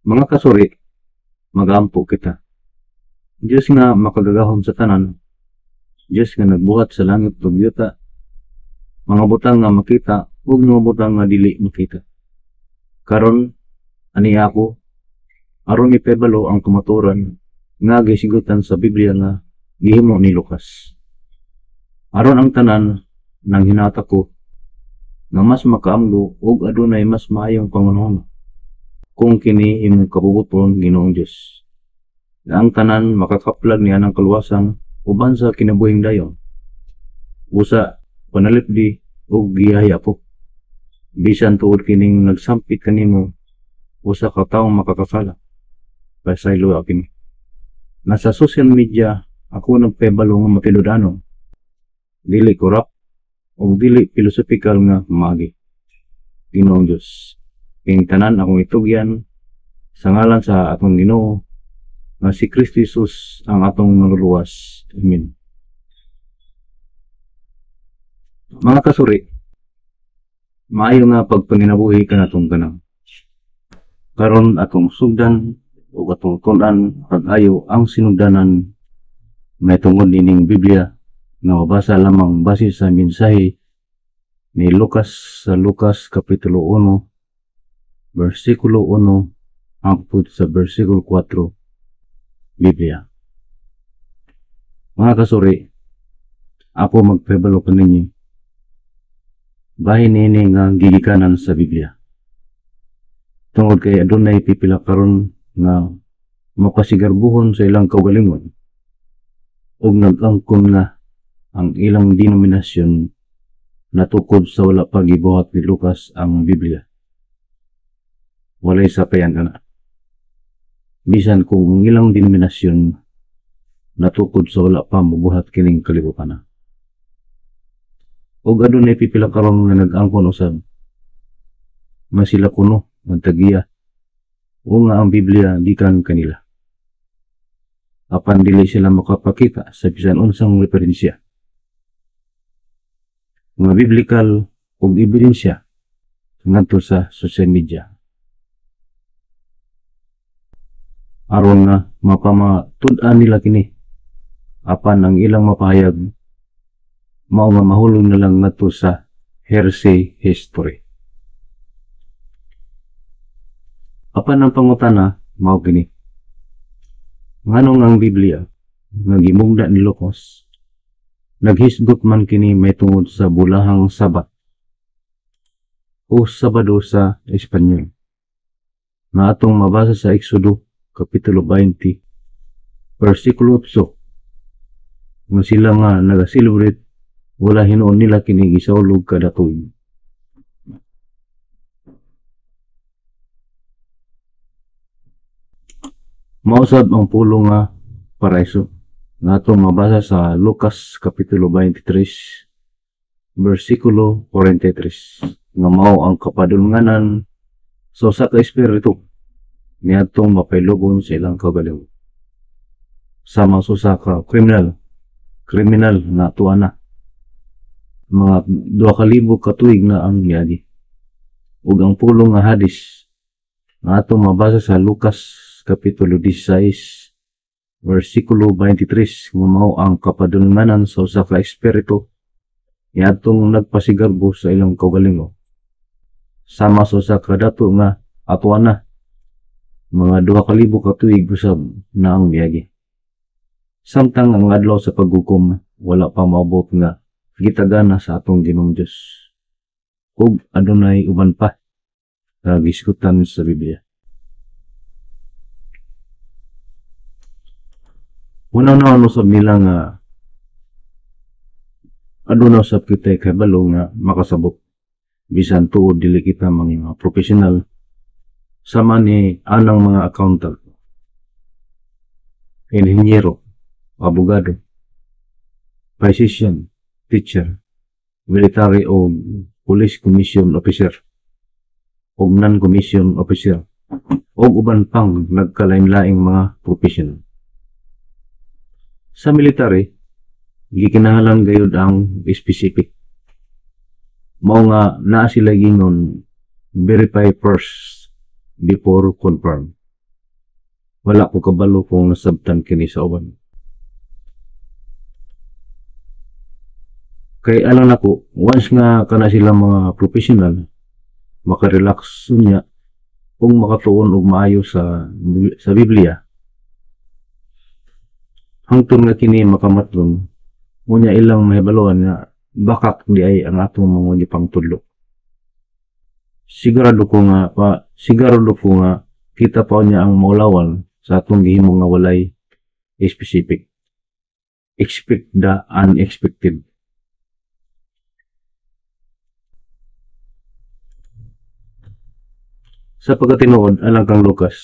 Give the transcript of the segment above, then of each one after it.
Mga kasuri, magampo kita. Diyos nga makagagahom sa tanan, Diyos nga nagbuhat sa langit ug yuta, mga butang nga makita ug mga butang nga dili makita. Karon ani ako aron ipebalo ang kumaturan nga gisigutan sa Biblia nga gihimo ni Lucas. Aron ang tanan nang hinata ko nga mas makaamgo ug adunay mas maayong pangunahon kung kini imong kabubuton Ginoong Dios. Nga ang tanan makakaplag niya ng kaluwasan uban sa kinabuhing dayon. Usa panalipdi ug gihaya po. Bisan tuod kining nagsampit kanimo usa ka taong makakasala. Pasaylo kini. Nasa social media ako nagpebalo nga matiludano. Dili korap o dili philosophical nga magi. Ginoong Dios. King tanan akong itugyan sa ngalan sa atong Ginoo nga si Kristo Jesus ang atong naluluwas. Amen. Mga kasuri, maayo nga pagpanginabuhi ka natong tanang. Karon atong sugdan o atong tunan pag-ayo ang sinugdanan may tungod nining Biblia nga mabasa lamang base sa mensahe ni Lucas sa Lucas Kapitulo 1 versikulo 1 hangtod sa versikulo 4 Biblia. Mga kasuri, ako magpebalo kaninyo bahin nini nga gigikanan sa Biblia. Tungod kay adunay pipila karon nga makasigarbuhon sa ilang kaugalingon ug nag-angkon nga ang ilang denominasyon natukod sa wala pa gibuhat ni Lucas ang Biblia. Walay sapayan ana. Bisan kung ang ilang denominasyon natukod sa wala pa mabuhat kining kalibutan. Og adunay pipila karon nga nag-angkon usab masila kuno ang tagiya o nga ang Biblia gikan kanila. Apan dili sila makapakita sa bisan unsang referensya nga biblical ug ebidensya ngadto sa social media. Aron nga mapamatud-an nila kini apan ang ilang mapahayag mao nga mahulog na lang ngadto sa heresy history. Apan ang pangutana mao kini, nganong ang Biblia nga gimugda ni Lucas naghisgot man kini may tungod sa bulahang Sabat o Sabado sa Espanyol na atong mabasa sa Exodo Kapitulo 20 versikulo 8 nga sila nga naga-celebrate wala hinuon nila kini gisaulog kada tuig. Mausab ang pulo nga paraiso nga atong mabasa sa Lucas Kapitulo 23 versikulo 43 nga mao ang kapadulnganan sa usa ka espiritu niadtong mapailogon sa ilang kaugalingon. Sama sa usa ka kriminal na tuana. Mga 2,000 ka tuig na ang niagi. Ug ang pulo nga hadis nga atong mabasa sa Lucas Kapitulo 16 versikulo 23 nga mao ang kapadulnganan sa usa ka espiritu niadtong nagpasigarbo sa ilang kaugalingon. Sama sa usa ka dato nga atuana. Mga 2,000 ka tuig usab na ang miyagi. Samtang ang adlaw sa paghukom wala pa maabot nga gitagana sa atong Ginoong Dios. Ug adunay uban pa nga gisgutan sa Biblia. Una usab nila nga aduna usab kita kabalo nga makasabot bisan tuod dili kita mga professional sama ni anang mga accountant, inhinyero, abogado, physician, teacher, military o police commission officer o non-commission officer o uban pang nagkalain-laing mga professional. Sa military, gikinahanglan gayud ang specific. Mao nga naa sila gingon verify first before confirm. wala ko kabalo kung nasabtan kini sa uban. Kay alam nako, once nga kana sila mga professional, makarelax niya kung makatuon og maayo sa Biblia. Hangtod nga kini makamatlon, unya ilang mahibaloan nga bakak di ay ang atong mga pangtudlo. Sigurado ko nga kita pa niya ang maulawan sa atong gihimo nga walay specific. Expect the unexpected. Sa pagkatinuod alang kang Lucas,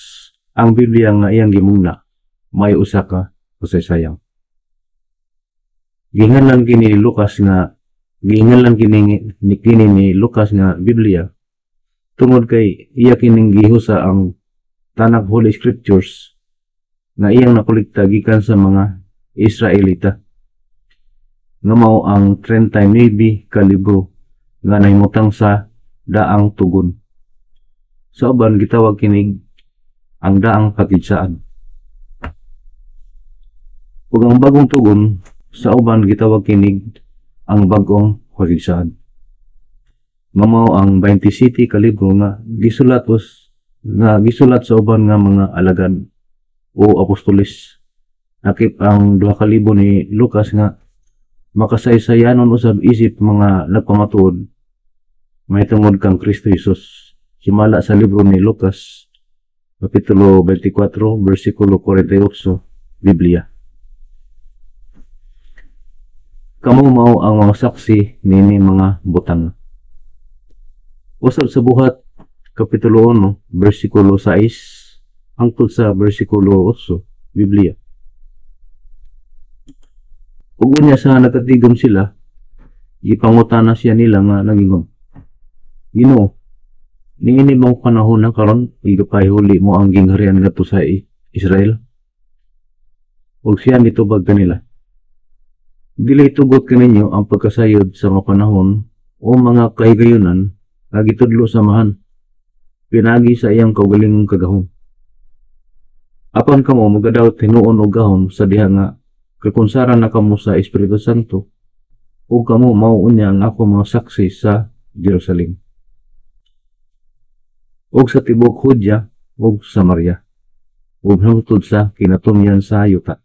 ang Biblia nga iyang gimugna may usa ka kasaysayang. Ginganlan kini ni Lucas nga Biblia tungod kay iya kining gihusa ang tanang Holy Scriptures nga iyang nakolekta gikan sa mga Israelita nga mao ang 39 ka libro nga nahimutang sa daang tugon. Sa uban gitawag kinig ang daang kakidsaan. Ug ang bagong tugon sa uban gitawag kinig ang bagong kakidsaan. Nga mao ang 27 ka libro nga gisulat sa uban nga mga alagad o apostolis. Nakip ang 2 ka libro ni Lucas nga makasaysayanon usab isip mga nagpamatuod mahitungod kang Kristo Jesus. Himala sa libro ni Lucas, Kapitulo 24, versikulo 48, Biblia. Kamo mao ang mga saksi nini mga butang. Usab sa buhat, Kapitulo 1, versikulo 6, hangtod sa versikulo 8, Biblia. Ug unya sa nakatigom sila, ipangutana siya nila nga nagingom. Ginoo, niini mong panahon na karon igapahuli mo ang gingharian ngadto sa Israel. Ug siya nitubag kanila. Dili tugot kaninyo ang pagkasayod sa mga panahon o mga kahigayunan nga gitudlo samahan. Pinagi sa iyang kaugalingong kagahom. Apan kamo magadaw tinuon og gahom sa diha nga kakonsaran na kamo sa Espiritu Santo ug kamo mao unya ang ako mga saksi sa Jerusalem ug sa tibok Judea ug Samaria ug hangtod sa kinatumyan sa yuta.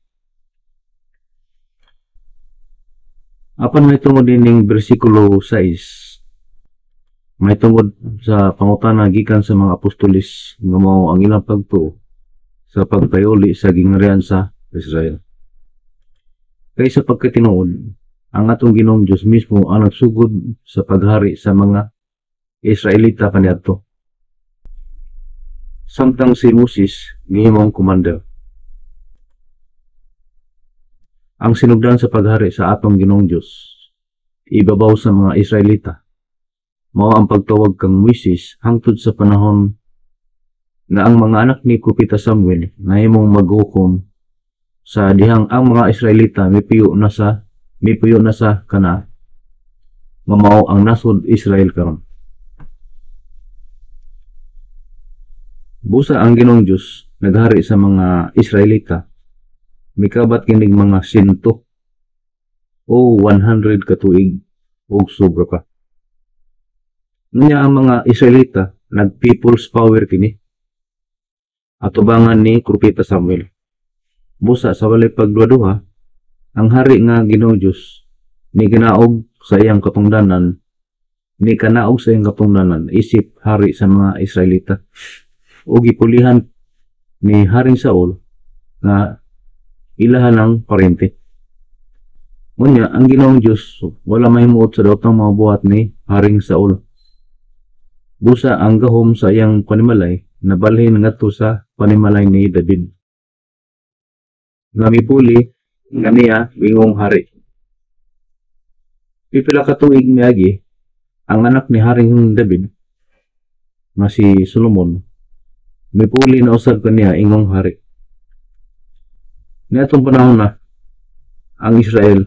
Apan may tungod dining bersikulo 6, may tungod sa pangutana gikan sa mga apostolis nga mao ang ilang pagtuo sa pagpayuli sa gingharian sa Israel. Kay sa pagkatinuod, ang atong Ginoong Dios mismo ang nagsugod sa paghari sa mga Israelita kaniadto. Samtang si Moses gihimong commander. Ang sinugdan sa paghari sa atong Ginoong Dios ibabaw sa mga Israelita mao ang pagtawag kang Moses hangtod sa panahon na ang mga anak ni Propeta Samuel nahimong maghukom sa dihang ang mga Israelita mipuyo na sa Kanaan nga mao ang nasod Israel karon. Busa ang Ginoong Dios naghari sa mga Israelita mikabat kining mga 100 o 100 ka tuig ug sobra pa. Nunya ang mga Israelita nag-people's power kini atubangan ni Propeta Samuel. Busa sa walay pagduha-duha, ang hari nga Ginoong Dios ni kanaog sa iyang katungdanan isip hari sa mga Israelita o gipulihan ni Haring Saul nga ilahan ng parente. Ngunya, ang Ginoong Dios wala mahimuot sa daotang mga buhat ni Haring Saul. Busa ang gahom sa iyang panimalay nabalhin ngadto sa panimalay ni David. Nga mipuli nga niya wingong hari. Pipila ka tuig miagi ang anak ni Haring David nga si Solomon mipuli na usab kaniya ingong hari. Niadtong panahon na ang Israel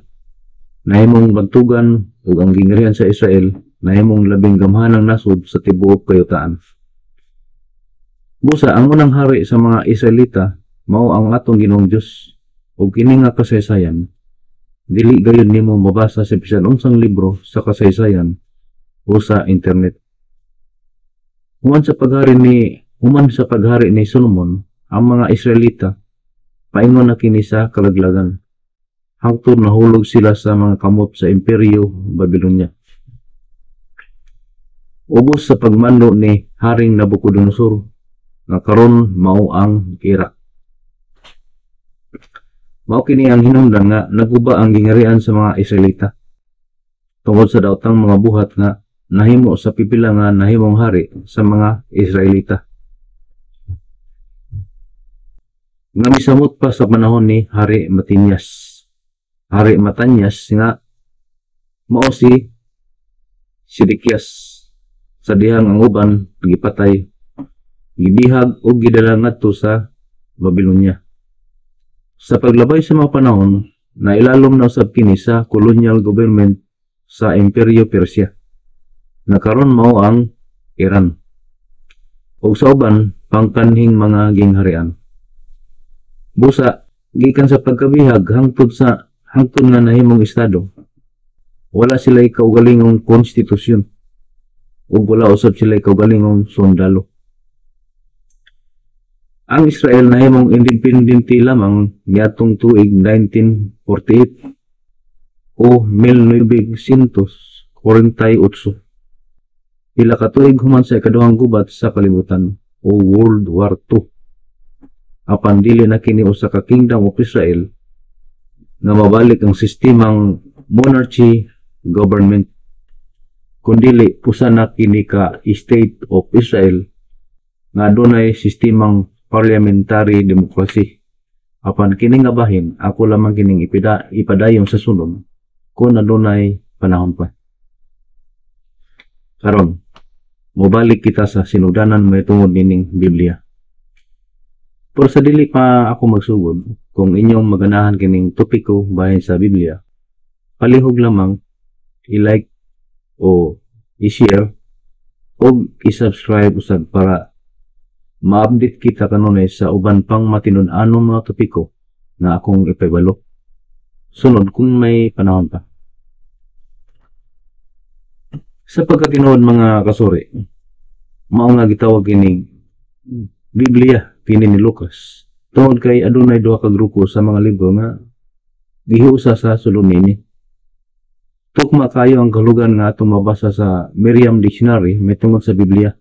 nahimong bantugan ug ang gingharian sa Israel nahimong labing gamhanang nasod sa tibuok kayutaan. Busa ang unang hari sa mga Israelita mao ang atong Ginoong Dios. Ug kini nga kasaysayan dili gayud nimo mabasa sa bisan unsang libro sa kasaysayan o sa internet. Human sa paghari ni Solomon, ang mga Israelita paingon na kini sa kalaglagan. Hangtod nahulog sila sa mga kamot sa Imperyo Babylonia. Ubos sa pagmando ni Haring Nabucodonosor nga karon mao ang Iraq. Mao kini ang hinungdan nga naguba ang gingarian sa mga Israelita tungod sa daotang mga buhat nga nahimo sa pipila nga nahimong hari sa mga Israelita. Nga misamot pa sa panahon ni Hari Matanyas. Hari Matanyas nga mao si Sidekias sa dihang ang uban gipatay, gibihag o gidala ngadto sa Babylonia. Sa paglabay sa mga panahon, nailalom na usab kini sa colonial government sa Imperyo Persia. Nakaron mao ang Iran. Ug sa uban pangkanhing mga gingharian. Busa gikan sa pagkabihag hangtod nga nahimong estado. Wala sila kaugalingong konstitusyon ug wala usab sila kaugalingong sundalo. Ang Israel nahimong independente lamang niadtong tuig 1948 o 1948. Pila ka tuig human sa ikaduhang gubat sa kalibutan o World War II. Apan dili na kini usa ka Kingdom of Israel nga mabalik ang sistemang monarchy government, kundili pusa na kini ka State of Israel nga adunay sistemang parliamentary democracy. Apan kini nga bahin ako lamang kining ipadayon sa sulod kung adunay panahon pa. Karon mobalik kita sa sinugdanan may tungod nining Biblia. Pero sa dili pa ako magsugod, kung inyong maganahan kining topiko bahin sa Biblia, palihog lamang i-like o i-share o i-subscribe usab para ma-update kita kanunay sa uban pang matinun-anong mga topiko na akong ipabalo. Sunod kung may panahon pa. Sa pagkatinuod mga kasuri, mao nga gitawag kining Biblia kini ni Lucas. Tungod kay adunay duha ka grupo sa mga libro nga gihiusa sa sulod nini. Tukma kayo ang kalugan nga atong mabasa sa Merriam Dictionary may tungod sa Biblia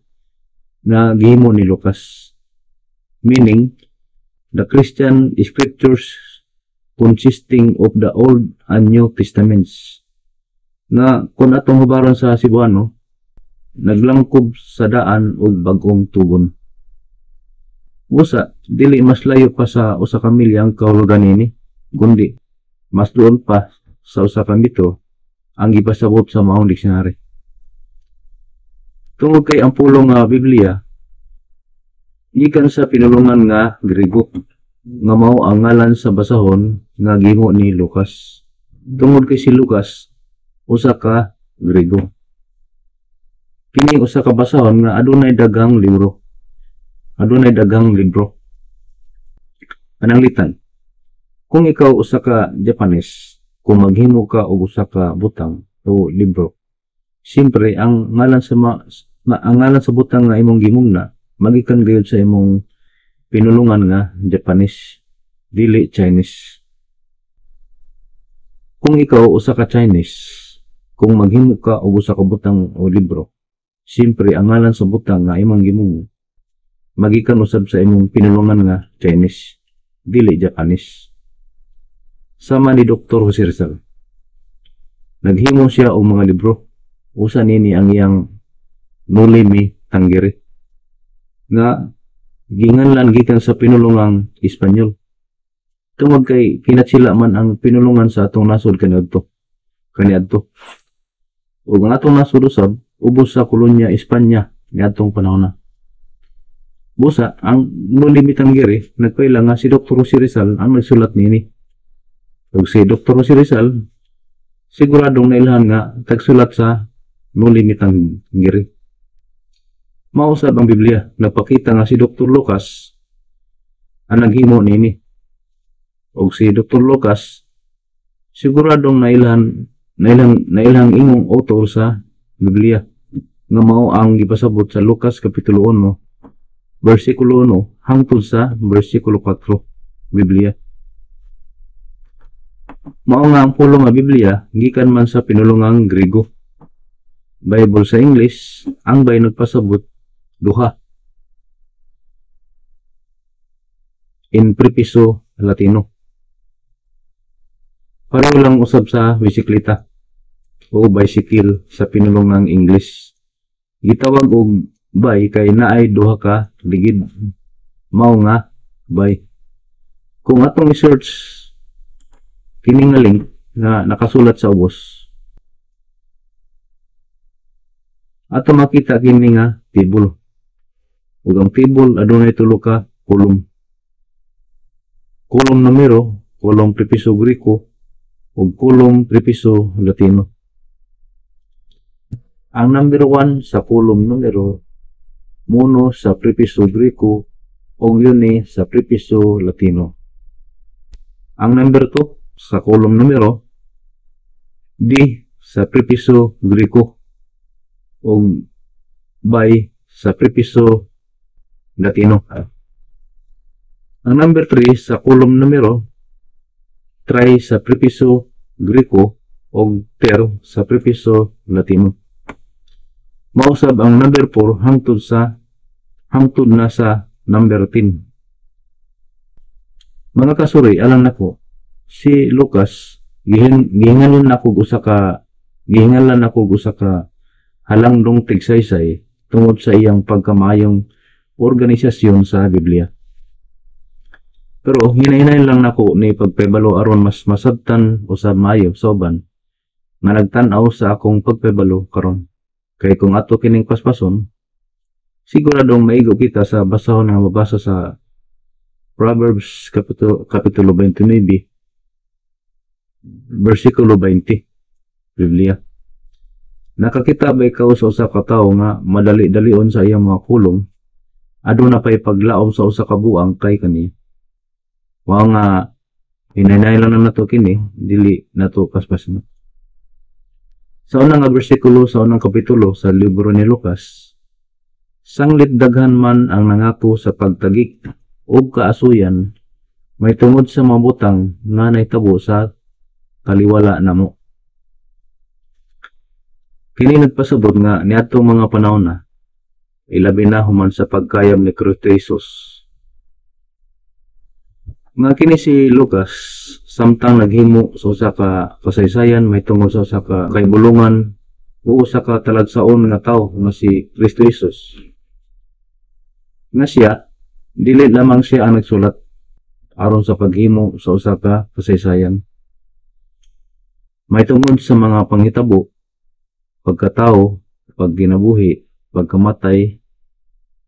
na gihimo ni Lucas. Meaning, the Christian scriptures consisting of the Old and New Testaments. Na kung atong hubaron sa Cebuano, naglangkob sa daan o bagong tugon. Busa, dili mas layo pa sa usa ka milya ang kahulugan nini, kundi mas doon pa sa usa ka metro ang gipasabot sa maong dictionary. Tungod kay ang pulong nga Biblia, gikan sa pinulungan nga Grego, nga mao ang ngalan sa basahon nga gihimo ni Lucas. Tungod kay si Lucas, usa ka Grego. Kini usa ka basahon nga adunay daghang libro. Adunay daghang libro. Pananglitan, kung ikaw usa ka Japanese, kung maghimo ka og usa ka butang o libro, siyempre ang ngalan sa butang nga imong gimugna magikan gayud sa imong pinulungan nga Japanese, dili Chinese. Kung ikaw usa ka Chinese, kung maghimo ka og usa ka butang o libro, siyempre ang ngalan sa butang nga imong gimugna magikan usab sa imong pinulungan nga Chinese, dili Japanese. Sama ni Dr. Jose Rizal. Naghimo siya og mga libro. Usa nini ang iyang Noli Me Tangere nga ginganlan gikan sa pinulungang Espanyol. Tungod kay kinatsila man ang pinulungan sa atong nasod kaniadto. Ug ang atong nasod usab ubos sa kolonya Espanya niadtong panahon na. Busa, ang Noli Me Tangere, nagpaila nga si Dr. Jose Rizal ang nagsulat nini. Ug si Dr. Jose Rizal, siguradong nailhan nga tagsulat sa Noli Me Tangere. Mausab ang Biblia, nagpakita nga si Dr. Lucas ang naghimo nini. Og si Dr. Lucas siguradong nailhang ingong author sa Biblia nga mao ang gipasabot sa Lucas kapitulo 1 bersikulo 1 hangtod sa bersikulo 4 Biblia. Mao nga ang pulo nga Biblia gikan man sa pinulungang Griego. Bible sa English, ang bay nagpasabot duha. In prepiso Latino. Pareho lang usab sa bisikleta o bicycle sa pinulungang English. Gitawag og bay kay naay duha ka ligid. Mao nga bay. Kung atong i-search kini nga link na nakasulat sa ubos, ato makita kini nga table. Ug ang table adunay tulo ka kolom. Kolom numero, kolom prepiso Griko, ug kolom prepiso Latino. Ang number 1 sa kolom numero, mono sa prepiso Griko, ug yun sa prepiso Latino. Ang number 2 sa kolom numero, di sa prepiso Griko, ug by sa prepiso Latino. Ang number 3 sa kolom numero, try sa prepiso Griko, ug ter sa prepiso Latino. Mausab ang number 4 hangtod na sa number 10. Mga kasuri, alang nako, si Lucas gihingalan nako usa ka halangdong tigsaysay tungod sa iyang pagkamayong organisasyon sa Biblia. Pero hinahinay lang nako ni pagpebalo aron mas masabtan usab maayo soban nga nagtan-aw sa akong pagpebalo karon. Kay kung ato kining paspason, siguradong maigo kita sa basahon nga mabasa sa Proverbs kapitulo 29 bersikulo 20 Biblia. Nakakita ba ikaw sa usa ka tawo nga madali-dalion sa iyang mga kulong, aduna pay paglaom sa usa ka buang kay kaniya. Wa nga hinay lang na nato kini, dili nato paspason. Sa unang bersikulo sa unang kapitulo sa libro ni Lucas, sanglit daghan man ang nangako sa pagtagik o kaasuyan, may tungod sa mabutang nga naitabo sa kaliwala namo. Kini nagpasabot nga niadtong mga panahon na, ilabi na human sa pagkayam ni Kristo Jesus. Nga kini si Lucas, samtang naghimo sa usa ka kasaysayan may tungod sa usa ka kaibulungan o usa ka talagsaon nga tawo nga si Kristo Jesus. Nga siya, dili lamang siya ang nagsulat aron sa paghimo sa usa ka kasaysayan. May tungod sa mga panghitabo, pagkatao, pagginabuhi, pagkamatay,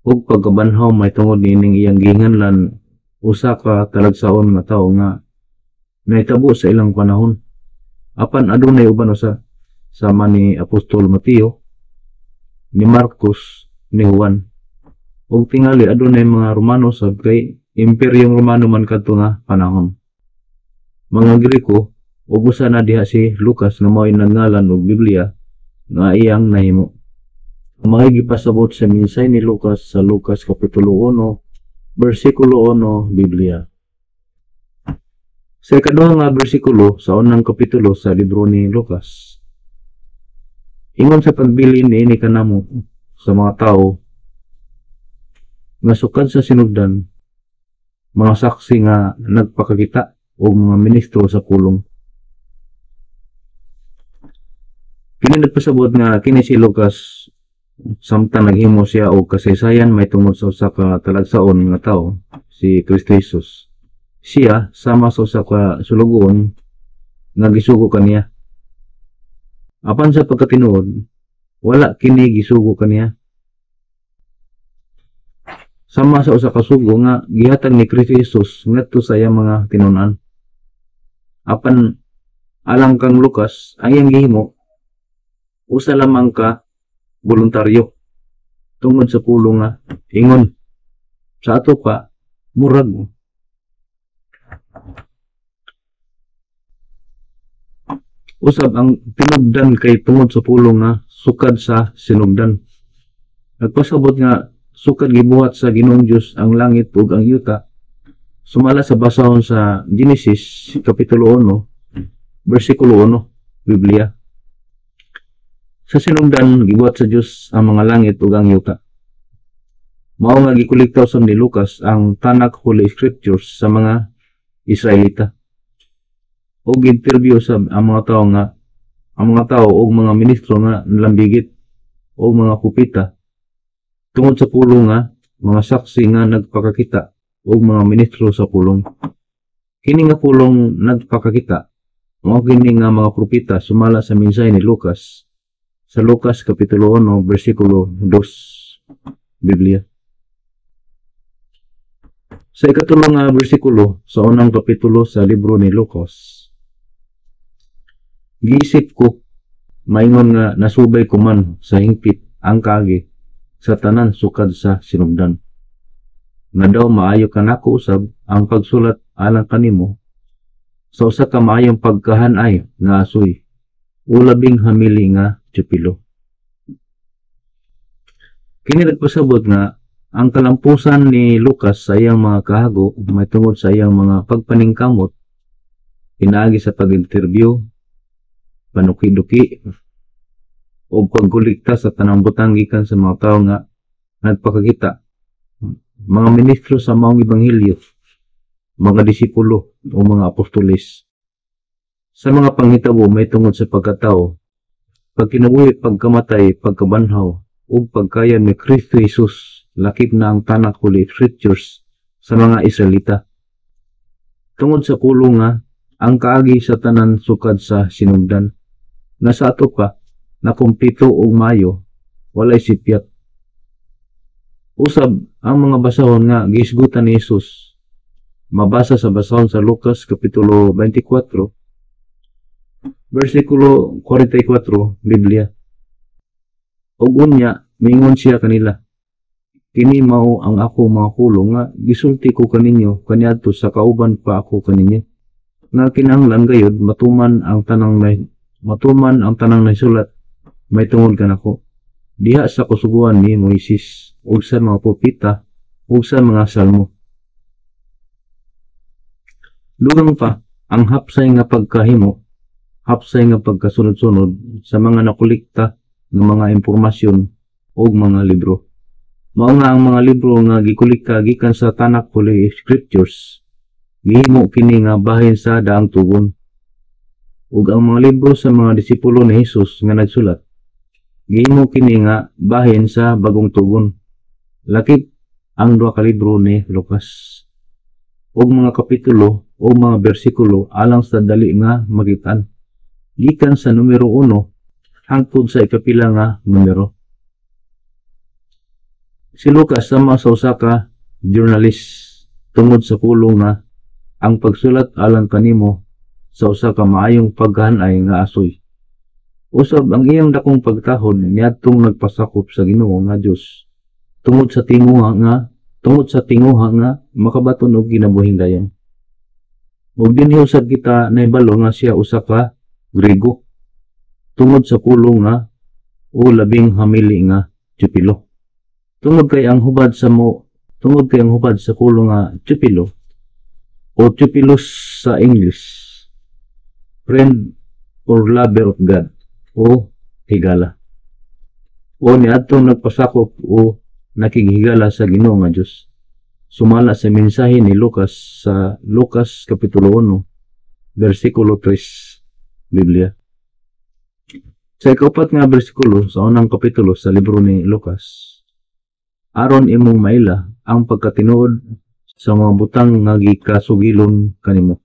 ug pagkabanhaw may tungod nining iyang gihinganlan usa ka talagsaon nga tawo nga naitabo sa ilang panahon. Apan adunay uban usa sama ni Apostol Mateo, ni Marcos, ni Juan. Ug tingali adunay mga Romano sab kay Imperyong Romano man kadto nga panahon. Mga Griko ug usa na diha si Lucas nga mao'y nagngalan og Biblia nga iyang nahimo. Mga gipasabot sa minsay ni Lucas sa Lucas kapitulo 1 bersikulo 1 Biblia. Sa ikaduha nga bersikulo sa unang kapitulo sa libro ni Lucas, ingon sa pagbilin ni kanamo sa mga tao nga sukad sa sinugdan, mga saksi nga nagpakakita o mga ministro sa kulong. Kini nagpasabot nga kini si Lucas samtang naghimo siya og kasaysayan may tungod sa usa ka talagsaon nga tawo, si Kristo Jesus. Siya sama sa usa ka sulugon nga gisugo kaniya. Apan sa pagkatinuod, wala kini gisugo kaniya. Sama sa usa ka sugo nga gihatag ni Kristo Jesus ngadto sa iyang mga tinun-an. Apan alang kang Lucas, ang iyang gihimo usa lamang ka voluntaryo tungod sa pulong nga ingon sa ato pa murag Usab ang tinubdan kay tungod sa pulong nga sukad sa sinugdan. Nagpasabot nga sukad gibuhat sa Ginoong Dios ang langit ug ang yuta. Sumala sa basahon sa Genesis kapitulo 1 bersikulo 1 Biblia. Sa sinugdan gibuhat sa Dios ang mga langit ug ang yuta. Mao nga gikolekta usab ni Lucas ang Tanakh Holy Scriptures sa mga Israelita. O interview sa ang mga tao o mga ministro nga nalambigit o mga kupita tungod sa pulong nga mga saksi nga nagpakakita o mga ministro sa pulong. Kini nga pulong nagpakakita mao kini nga mga propeta sumala sa mensahe ni Lucas sa Lucas kapitulo 1 bersikulo 2 Biblia. Sa ikatulong nga bersikulo sa unang kapitulo sa libro ni Lucas, giisip ko, maingon nga nasubay ko man sa hingpit ang kaagi sa tanan sukad sa sinugdan. Nga daw maayo ka nako usab ang pagsulat alang kanimo sa usa ka maayong pagkahanay nga asoy o labing hamili nga tupilo. Kini nagpasabot nga ang kalampusan ni Lucas sa iyang mga kahago may tungod sa iyang mga pagpaningkamot pinaagi sa pag-interview, panuki-duki o pagkulikta sa tanang butang gikan sa mga tao nga nagpakakita, mga ministro sa maong ebanghelyo, mga disipulo o mga apostolis. Sa mga panghitabo may tungod sa pagkatao, pagkinabuhi, pagkamatay, pagkabanhaw o pagkayan ni Kristo Jesus, lakip na ang Tanakh Holy Scriptures sa mga Israelita. Tungod sa pulong nga ang kaagi sa tanan sukad sa sinugdan, na sa ato pa na kumpleto og mayo walay sipyat. Usab ang mga basahon nga giisgutan ni Jesus mabasa sa basahon sa Lucas kapitulo 24 bersikulo 44 Biblia. Ug unya mingon siya kanila, kini mao ang ako mga pulong nga gisulti ko kaninyo kaniadto sa kauban pa ako kaninyo, nga kinahanglan gayud matuman ang tanang naisulat may tungod kanako diha sa kusuguan ni Moises ug sa mga propeta ug sa mga salmo. Dugang pa ang hapsay nga pagkahimo, hapsay nga pagkasunod-sunod sa mga nakolekta ng mga impormasyon ug mga libro. Mao nga ang mga libro nga gikolekta gikan sa Tanakh Holy Scriptures gihimo kini nga bahin sa daang tugon. Ug ang mga libro sa mga disipulo ni Jesus nga nagsulat gihimo kini nga bahin sa bagong tugon, lakip ang 2 ka libro ni Lucas. Ug mga kapitulo o mga bersikulo alang sa dali nga magitan gikan sa numero 1 hangtod sa ikapila nga numero. Si Lucas sama sa usa ka journalist tungod sa pulong nga ang pagsulat alang kanimo sa usa ka maayong paghanay nga asoy. Usab ang iyang dakong pagtahod niadtong nagpasakop sa Ginoo nga Dios tungod sa tinguha nga makabaton og kinabuhing dayon. Ug dinhi usab kita nahibalo nga siya usa ka Grego tungod sa pulong nga o labing hamili nga tupilo. Tungod kay ang hubad sa pulong nga tupilo o tupilos sa English, friend or lover of God o higala. O niadtong nagpasakop o nakighigala sa Ginoo nga Dios. Sumala sa mensahe ni Lucas sa Lucas kapitulo 1 bersikulo 3 Biblia. Sa ikaapat nga bersikulo sa unang kapitulo sa libro ni Lucas, aron imong maila ang pagkatinuod sa mga butang nga gikasugilon kanimo.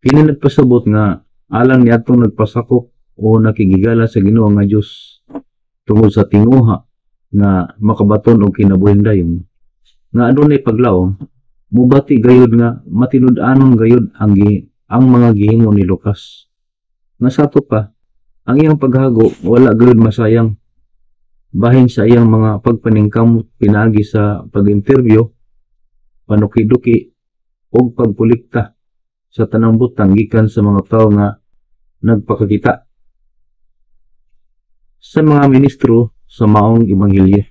Kini nagpasabot nga alang niadtong nagpasakop o nakigigala sa Ginoo nga Dios tungod sa tinguha nga makabaton og kinabuhing dayon nga adunay paglaom, mubati gayud nga matinud-anon gayud ang mga gihingo ni Lucas. Nga sato pa ang iyang paghago wala gayud masayang bahin sa iyang mga pagpaningkamot pinagi sa pag-interview, panukiduki ug pagpulikta sa tanang butang gikan sa mga tawo nga nagpakakita sa mga ministro sa maong ebanghelyo,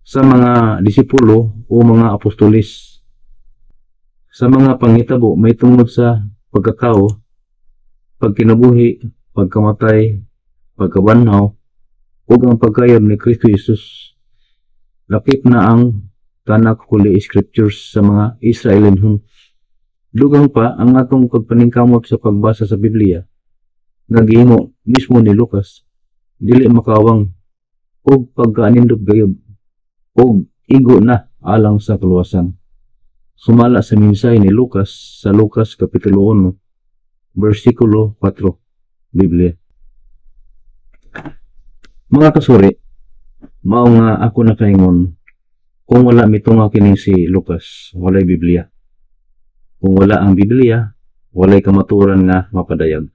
sa mga disipulo o mga apostolis, sa mga panghitabo may tungod sa pagkatao, pagkinabuhi, pagkamatay, pagkabanhaw, ug ang pagkayod ni Kristo Jesus. Lakip na ang tanak Holy Scriptures sa mga Israelinhon. Dugang pa ang atong pagpaningkamot sa pagbasa sa Biblia nga gihimo mismo ni Lucas, dili makawang og pagkaanindot gayud og igo na alang sa kaluwasan. Sumala sa mensahe ni Lucas sa Lucas Kapitulo 1, versikulo 4, Biblia. Mga kasuri, mao nga ako nakaingon, kung wala mitunga kini si Lucas, walay Biblia. Kung wala ang Biblia, walay kamaturan nga mapadayag.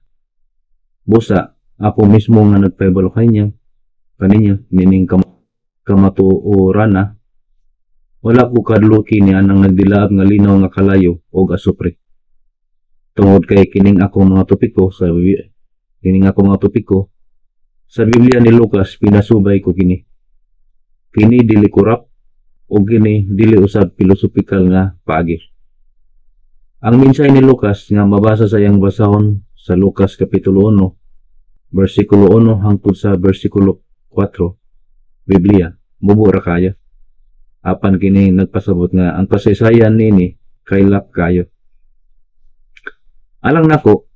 Busa, ako mismo nga nagpaibalo kaninyo, meaning kamatuoran na, wala ko kadluki niya nang nagdilaab nga linaw nga kalayo o asupre. Tungod kay kining ako mga topiko sa Biblia ni Lucas, pinasubay ko kini. Kini dili kurap o kini dili usab filosofikal nga paagi. Ang mensahe ni Lucas nga mabasa sa iyang basahon sa Lucas Kapitulo 1, versikulo 1 hangtod sa versikulo 4, Biblia, mubura kaya. Apan kini nagpasabot nga ang pasaysayan nini kaylap kayo. Alang nako,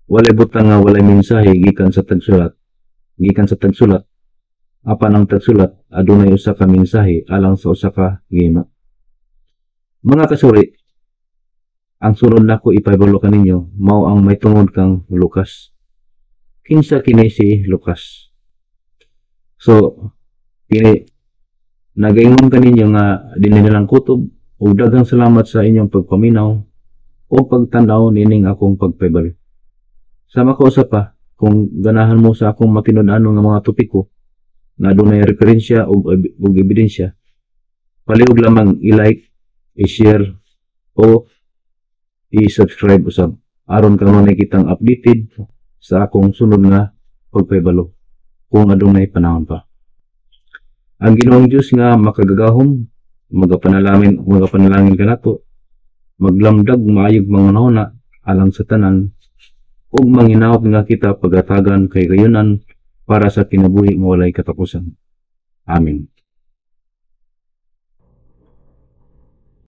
walay butang nga walay mensahe gikan sa tagsulat. Apan ang tagsulat adunay usa ka mensahe alang sa usa ka gihimo. Mga kasuri, ang sunod nako ipaibalo kaninyo mao ang may tungod kang Lucas. Kinsa kini si Lucas? So, kini nagaingon kaninyo nga dinhi nilang kutob ug daghang salamat sa inyong pagpaminaw o pagtanaw nining akong pagpaibalo. Sama ko usap pa, kung ganahan mo sa akong matinud-ano nga mga topiko na dunay referensya o ebidensya, palihog lamang i-like, i-share o i-subscribe usab aron kanunay kitang updated sa akong sunod nga pagpaibalo kung adunay panahon pa. Ang Ginoong Dios nga makagagahom, magapanalangin kanato, maglamdag maayog mga nahuna alang sa tanan, ug manginaot nga kita pagatagan kay gayunan para sa kinabuhi nga walay katapusan. Amen.